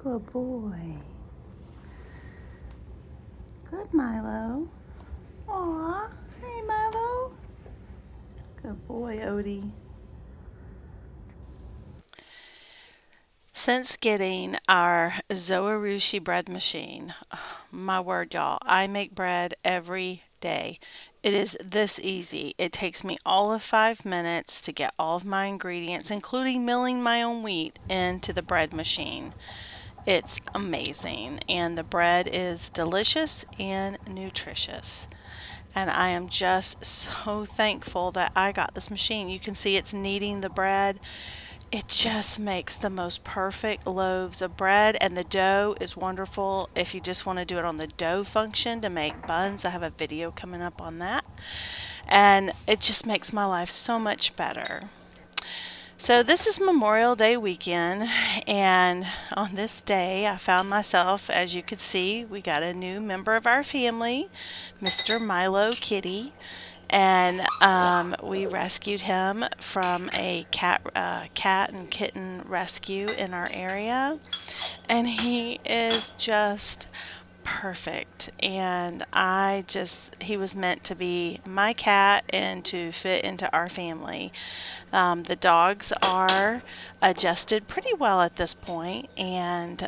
Good boy. Good, Milo. Aw, hey, Milo. Good boy, Odie. Since getting our Zoarushi bread machine, my word, y'all, I make bread every day. It is this easy. It takes me all of 5 minutes to get all of my ingredients, including milling my own wheat, into the bread machine. It's amazing, and the bread is delicious and nutritious. And I am just so thankful that I got this machine. You can see it's kneading the bread. It just makes the most perfect loaves of bread, and the dough is wonderful if you just want to do it on the dough function to make buns. I have a video coming up on that, and it just makes my life so much better. So, this is Memorial Day weekend, and on this day, I found myself, as you could see, we got a new member of our family, Mr. Milo Kitty, and we rescued him from a cat and kitten rescue in our area, and he is just perfect. And he was meant to be my cat and to fit into our family. The dogs are adjusted pretty well at this point, and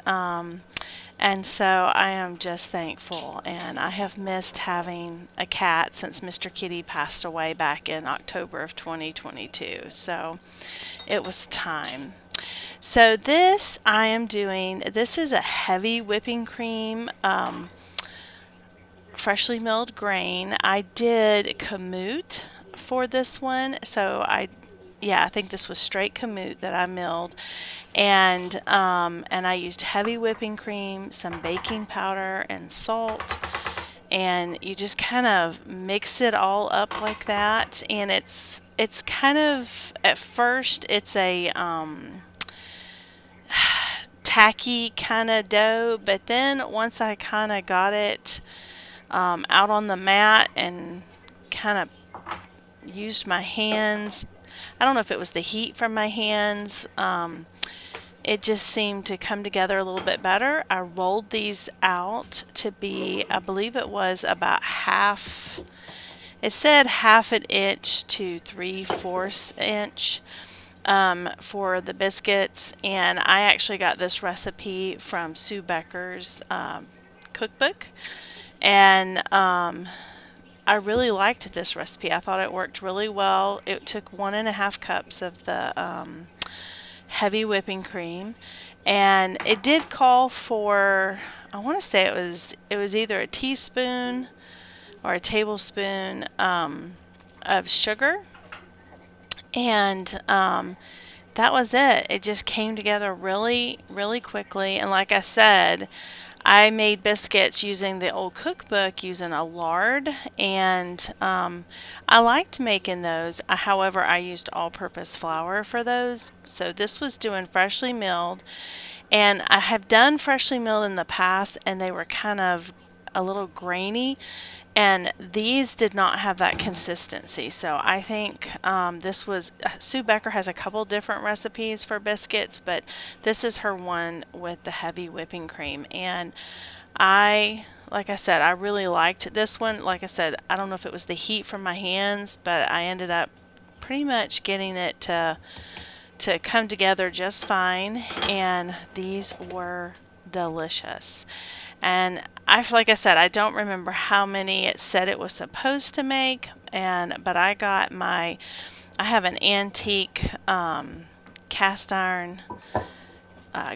so I am just thankful. And I have missed having a cat since Mr. Kitty passed away back in October of 2022. So it was time. So this is a heavy whipping cream, freshly milled grain. I did kamut for this one. Yeah, I think this was straight kamut that I milled, and I used heavy whipping cream, some baking powder, and salt, and you just kind of mix it all up like that. And it's kind of, at first it's a tacky kind of dough, but then once I kind of got it out on the mat and kind of used my hands, I don't know if it was the heat from my hands, it just seemed to come together a little bit better. I rolled these out to be, I believe it was about half, it said half an inch to 3/4 inch for the biscuits. And I actually got this recipe from Sue Becker's cookbook. And I really liked this recipe. I thought it worked really well. It took 1.5 cups of the heavy whipping cream, and it did call for, I want to say it was either a teaspoon or a tablespoon of sugar, and that was it. It just came together really, really quickly. And like I said, I made biscuits using the old cookbook using a lard, and I liked making those. However, I used all purpose flour for those. So this was doing freshly milled, and I have done freshly milled in the past, and they were kind of a little grainy, and these did not have that consistency. So I think this was, Sue Becker has a couple different recipes for biscuits, but this is her one with the heavy whipping cream. And like I said, I really liked this one. Like I said, I don't know if it was the heat from my hands, but I ended up pretty much getting it to come together just fine, and these were delicious. And like I said, I don't remember how many it said it was supposed to make, but I have an antique cast iron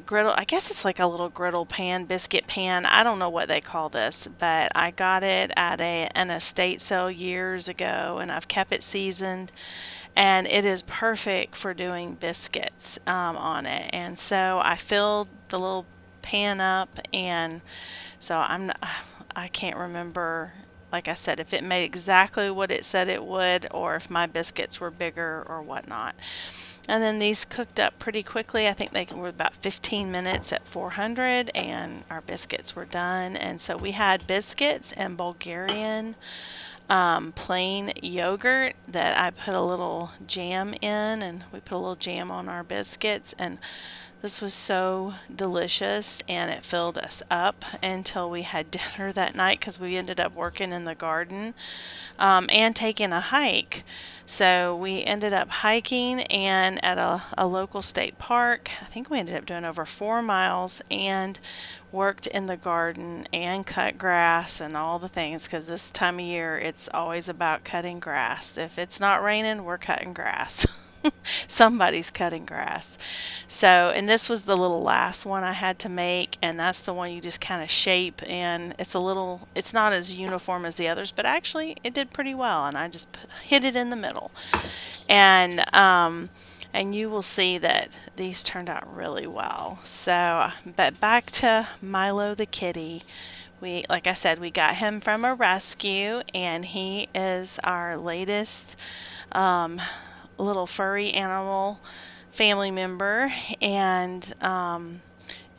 griddle. I guess it's like a little griddle pan, biscuit pan. I don't know what they call this, but I got it at an estate sale years ago, and I've kept it seasoned, and it is perfect for doing biscuits on it. And so I filled the little pan up, and so I can't remember, like I said, if it made exactly what it said it would, or if my biscuits were bigger or whatnot. And then these cooked up pretty quickly. I think they were about 15 minutes at 400, and our biscuits were done. And so we had biscuits and Bulgarian plain yogurt that I put a little jam in, and we put a little jam on our biscuits, and This was so delicious and it filled us up until we had dinner that night because we ended up working in the garden and taking a hike. So we ended up hiking and at a local state park. I think we ended up doing over 4 miles and worked in the garden and cut grass and all the things because this time of year it's always about cutting grass. If it's not raining, we're cutting grass. Somebody's cutting grass. So, and this was the little last one I had to make, and that's the one you just kind of shape, and it's not as uniform as the others, but actually it did pretty well, and I just hit it in the middle. And you will see that these turned out really well. So, but back to Milo the kitty. Like I said, we got him from a rescue, and he is our latest little furry animal family member, and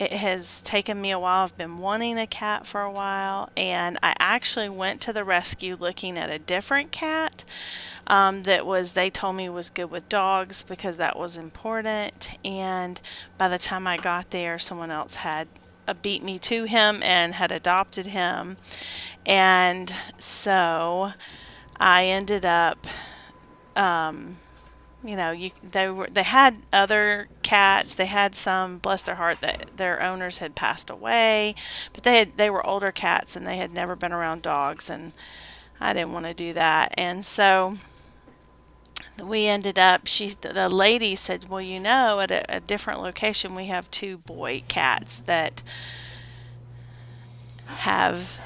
it has taken me a while. I've been wanting a cat for a while, and I actually went to the rescue looking at a different cat they told me was good with dogs because that was important. And by the time I got there, someone else had beat me to him and had adopted him. And so I ended up they had other cats. They had some, bless their heart, that their owners had passed away, but they were older cats and they had never been around dogs, and I didn't want to do that. And so we ended up, the lady said, well, at a different location we have two boy cats that have,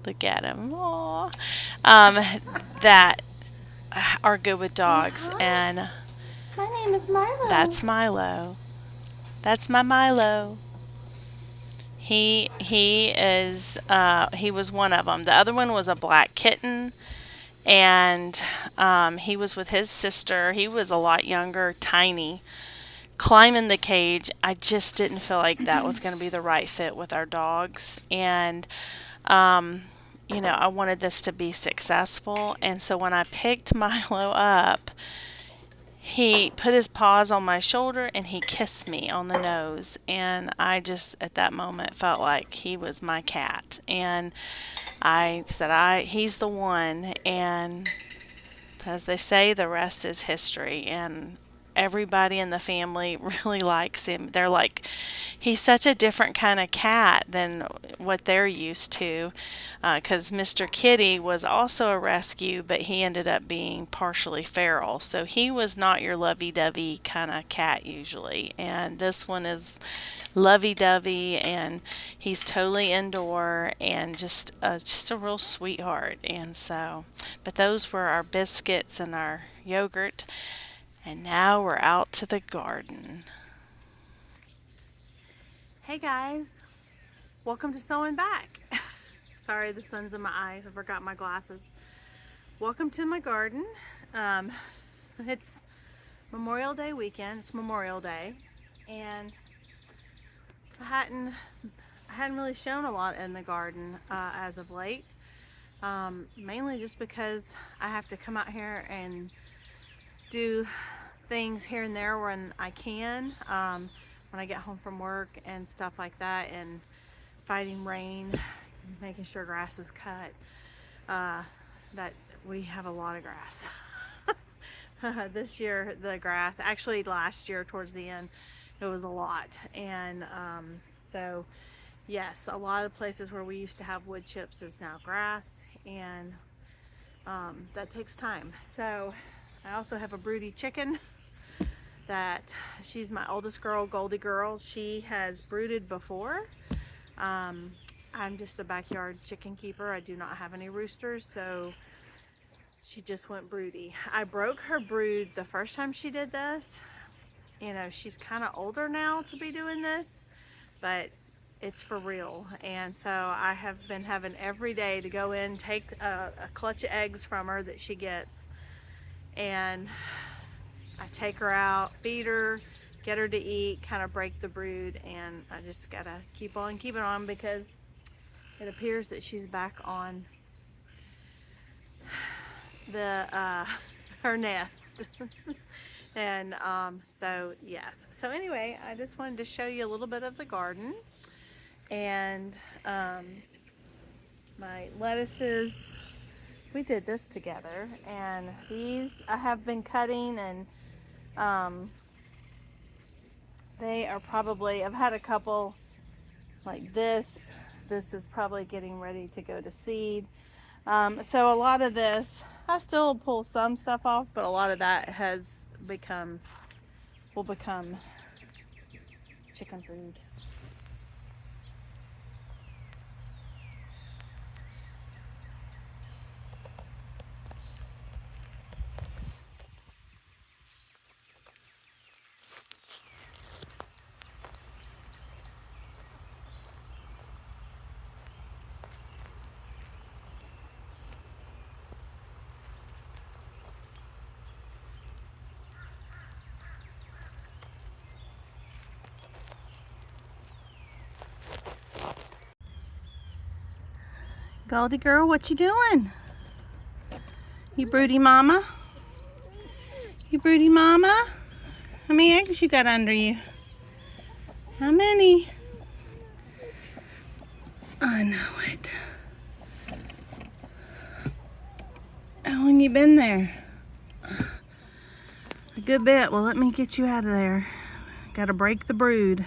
look at them, aw, that are good with dogs. And My name is Milo. that's Milo. That's my Milo. He was one of them. The other one was a black kitten, and he was with his sister. He was a lot younger, tiny, climbing the cage. I just didn't feel like that was going to be the right fit with our dogs, and I wanted this to be successful. And so when I picked Milo up, he put his paws on my shoulder and he kissed me on the nose. And I just, at that moment, felt like he was my cat. And I said, he's the one. And as they say, the rest is history. And everybody in the family really likes him. They're like, he's such a different kind of cat than what they're used to. Because Mr. Kitty was also a rescue, but he ended up being partially feral. So he was not your lovey dovey kind of cat usually. And this one is lovey dovey, and he's totally indoor and just a real sweetheart. And so, but those were our biscuits and our yogurt. And now we're out to the garden. Hey guys, welcome to Sewing Back. Sorry, the sun's in my eyes. I forgot my glasses. Welcome to my garden. It's Memorial Day weekend. It's Memorial Day, and I hadn't really shown a lot in the garden as of late. Mainly just because I have to come out here and do things here and there when I can, when I get home from work and stuff like that, and fighting rain, making sure grass is cut. That we have a lot of grass. This year, the grass, actually last year towards the end, it was a lot. And so, yes, a lot of places where we used to have wood chips is now grass, and that takes time. So I also have a Broody chicken that she's my oldest girl, Goldie girl. She has brooded before. I'm just a backyard chicken keeper. I do not have any roosters, so she just went broody. I broke her brood the first time she did this. She's kind of older now to be doing this, but it's for real. And so I have been having every day to go in, take a clutch of eggs from her that she gets, and I take her out, feed her, get her to eat, kind of break the brood, and I just gotta keep on keeping on because it appears that she's back on the her nest. And so yes. So anyway, I just wanted to show you a little bit of the garden. And my lettuces, we did this together. And these I have been cutting, and they are probably, I've had a couple like this. This is probably getting ready to go to seed. So a lot of this, I still pull some stuff off, but a lot of that will become chicken food. Goldie girl, what you doing? You broody mama? You broody mama? How many eggs you got under you? How many? I know it. How long you been there? A good bit. Well, let me get you out of there. Gotta break the brood.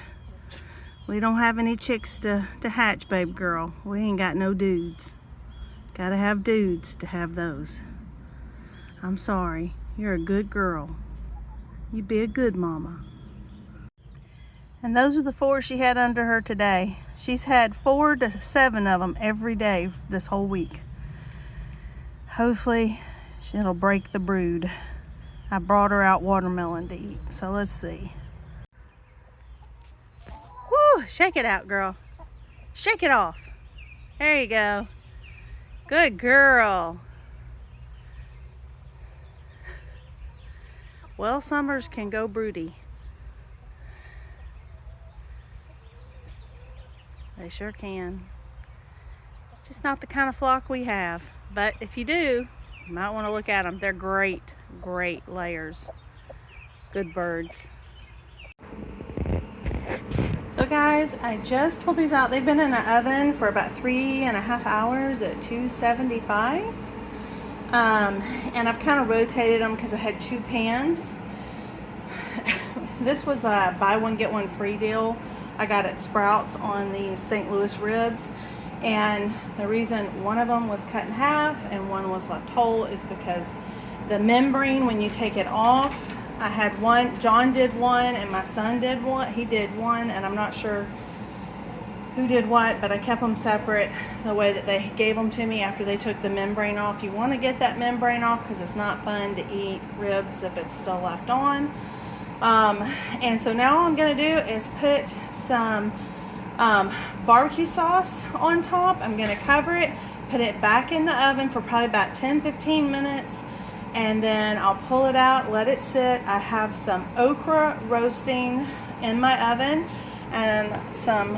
We don't have any chicks to hatch, babe girl. We ain't got no dudes. Gotta have dudes to have those. I'm sorry. You're a good girl. You be a good mama. And those are the 4 she had under her today. She's had 4 to 7 of them every day this whole week. Hopefully, it'll break the brood. I brought her out watermelon to eat, so let's see. Woo! Shake it out, girl. Shake it off. There you go. Good girl. Well, summers can go broody. They sure can. Just not the kind of flock we have. But if you do, you might want to look at them. They're great, great layers. Good birds. So guys, I just pulled these out. They've been in an oven for about 3.5 hours at 275. And I've kind of rotated them because I had 2 pans. This was a buy one get one free deal I got at Sprouts on these St. Louis ribs. And the reason one of them was cut in half and one was left whole is because the membrane, when you take it off, I had one, John did one and my son did one. He did one, and I'm not sure who did what, but I kept them separate the way that they gave them to me after they took the membrane off. You want to get that membrane off because it's not fun to eat ribs if it's still left on. And so now all I'm going to do is put some barbecue sauce on top. I'm going to cover it, put it back in the oven for probably about 10-15 minutes, and then I'll pull it out, let it sit. I have some okra roasting in my oven and some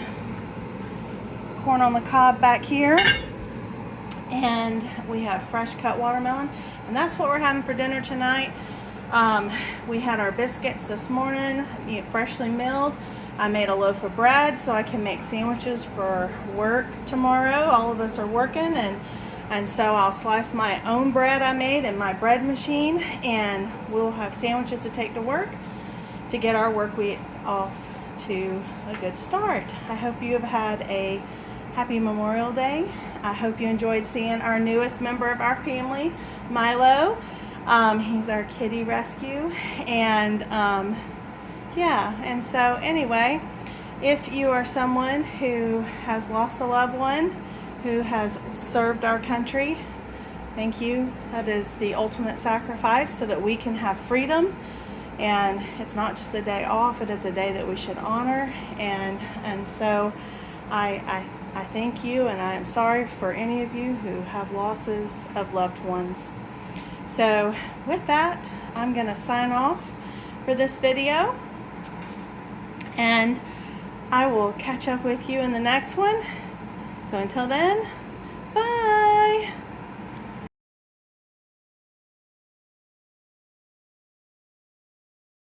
corn on the cob back here, and we have fresh cut watermelon, and that's what we're having for dinner tonight. We had our biscuits this morning, freshly milled. I made a loaf of bread so I can make sandwiches for work tomorrow. All of us are working, and so I'll slice my own bread I made in my bread machine, and we'll have sandwiches to take to work to get our work week off to a good start. I hope you have had a happy Memorial Day. I hope you enjoyed seeing our newest member of our family, Milo. He's our kitty rescue, and yeah, and so anyway, if you are someone who has lost a loved one, who has served our country, thank you. That is the ultimate sacrifice so that we can have freedom. And it's not just a day off, it is a day that we should honor. And so I thank you, and I am sorry for any of you who have losses of loved ones. So with that, I'm going to sign off for this video, and I will catch up with you in the next one. So until then,